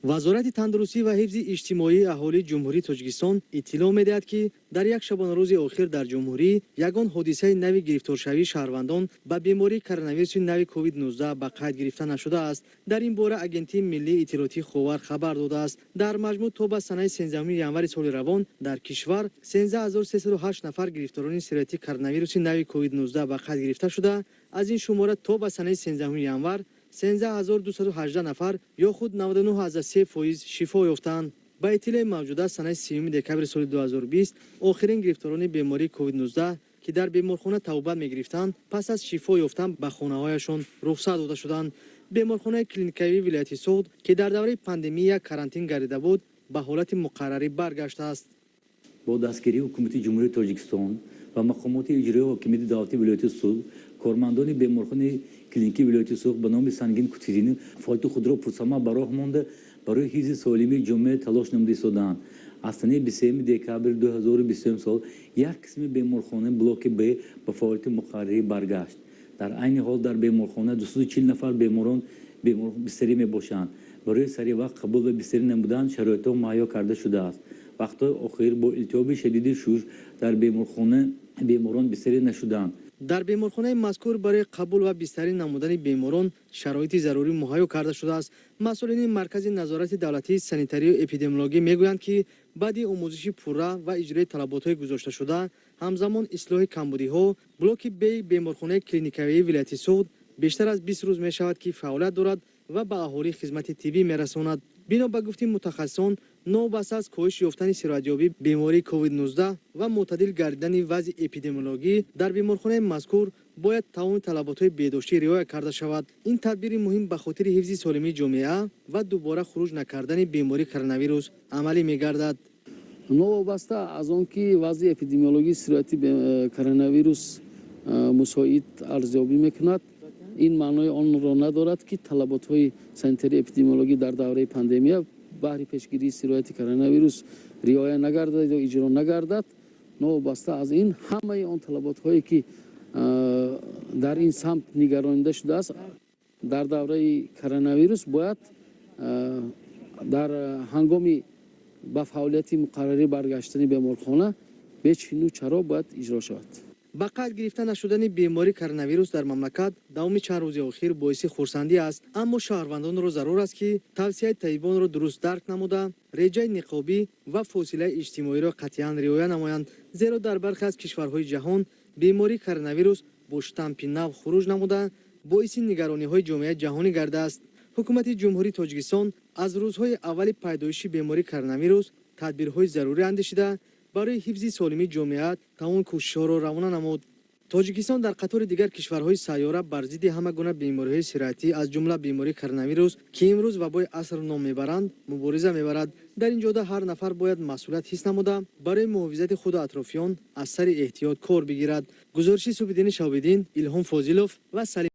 вазорати тандурустӣ ва ҳифзи иҷтимоии аҳолии ҷумҳурии Тоҷикистон иттилоъ медиҳад, ки дар як шабонарӯзи охир дар ҷумҳурӣ ягон ҳодисаи нави гирифторшавии шаҳрвандон ба бемории коронавируси нави COVID-19 ба қайд гирифта нашудааст. Дар ин бора агентии миллии иттилоотии Ховар хабар додааст. Дар маҷмӯъ то ба санаи 13 январи соли равон дар кишвар 13308 нафар гирифторони сироятии коронавируси нави COVID-19 ба қайд гирифта шуда, аз ин шумора то ба санаи 13 январ 13218 нафар ё худ 99.3% шифо ёфтанд. ба иттилои мавҷуда санаи 3 декабри соли 2020 охирин гирифторони бемории COVID-19 ки дар беморхона тавбат мегирифтанд, пас аз шифо ёфтан ба хонаҳояшон рухсат дода шуданд. беморхонаи клиникавии вилояти Суғд ки дар давраи пандемия карантин гардида буд, ба ҳолати муқаррарӣ баргаштааст. با دستگیری حکومت جمهوری تاجیکستان و مقامات اجرایی حاکمیت دولتی ولایت سوغد کارمندان بیمارخانه کلینیکی ولایت سوغد به نام سنگین کوتیرینی فعالیت خود را پرسما براه مانده برای حفظ سالمی جامعه تلاش نموده ایستادند. از سنه 23 دکبر 2020 سال یک قسم بیمارخانه بلاک ب به فعالیت مقرری برگشت. در عین حال در بیمارخانه 240 نفر بیماران بستری میباشند. برای سریع وقت قبول به بستری نمودن شرایط مهیا کرده شده است. وقت آخر با التهاب شدید شوش در بیمارخانه بیماران بستری نشدند. дар беморхонаи мазкур барои қабул ва бистарӣ намудани беморон шароити зарурӣ муҳайё карда шудааст. масъулини маркази назорати давлатии санитарию эпидемиологӣ мегӯянд, ки баъди омӯзиши пурра ва иҷрои талаботҳои гузошташуда, ҳамзамон ислоҳи камбудиҳо, блоки б беморхонаи клиникавии вилояти Суғд бештар аз 20 рӯз мешавад, ки фаъолият дорад ва ба аҳолӣ хизмати тиббӣ мерасонад. бино ба гуфти мутахассисон, новобаста аз коҳиш ёфтани сироятёбии бемории COVID-19 ва мӯътадил гардидани вазъи эпидемиологӣ дар беморхонаи мазкур бояд тамоми талаботҳои беҳдоштӣ риоя карда шавад. ин тадбири муҳим ба хотири ҳифзи солимии ҷомеа ва дубора хуруҷ накардани бемории коронавирус амалӣ мегардад. новобаста аз он ки вазъи эпидемиологии сирояти коронавирус мусоид арзёбӣ мекунад, ин маънои онро надорад, ки талаботҳои санитарии эпидемиологӣ дар давраи пандемия баҳри пешгирии сирояти коронавирус риоя нагардад ё иҷро нагардад. новобаста аз ин ҳамаи он талаботҳое ки дар ин самт нигаронида шудааст дар давраи коронавирус бояд дар ҳангоми ба фаъолияти муқаррарӣ баргаштани беморхона бечину чаро бояд иҷро шавад. ба қайд гирифта нашудани бемории коронавирус дар мамлакат давоми чанд рӯзи охир боиси хурсандӣ аст, аммо шаҳрвандонро зарур аст, ки тавсияи табибонро дуруст дарк намуда, реҷаи ниқобӣ ва фосилаи иҷтимоиро қатъиян риоя намоянд, зеро дар бархе аз кишварҳои ҷаҳон бемории коронавирус бо штампи нав хуруҷ намуда, боиси нигарониҳои ҷомеаи ҷаҳонӣ гардааст. ҳукумати ҷумҳурии Тоҷикистон аз рӯзҳои аввали пайдоиши бемории коронавирус тадбирҳои зарурӣ андешида, барои ҳифзи солимии ҷомеа тамоми кӯшишҳоро равона намуд. тоҷикистон дар қатори дигар кишварҳои сайёра бар зидди ҳама гуна бемориҳои сироятӣ аз ҷумла бемории коронавирус, ки имрӯз вабои аср ном мебаранд, мубориза мебарад. дар ин ҷода ҳар нафар бояд масъулият ҳис намуда, барои муҳофизати худу атрофиён аз сари эҳтиёт кор бигирад. гузориши Субҳиддини Шаҳобиддин, Илҳом Фозилов ва Салим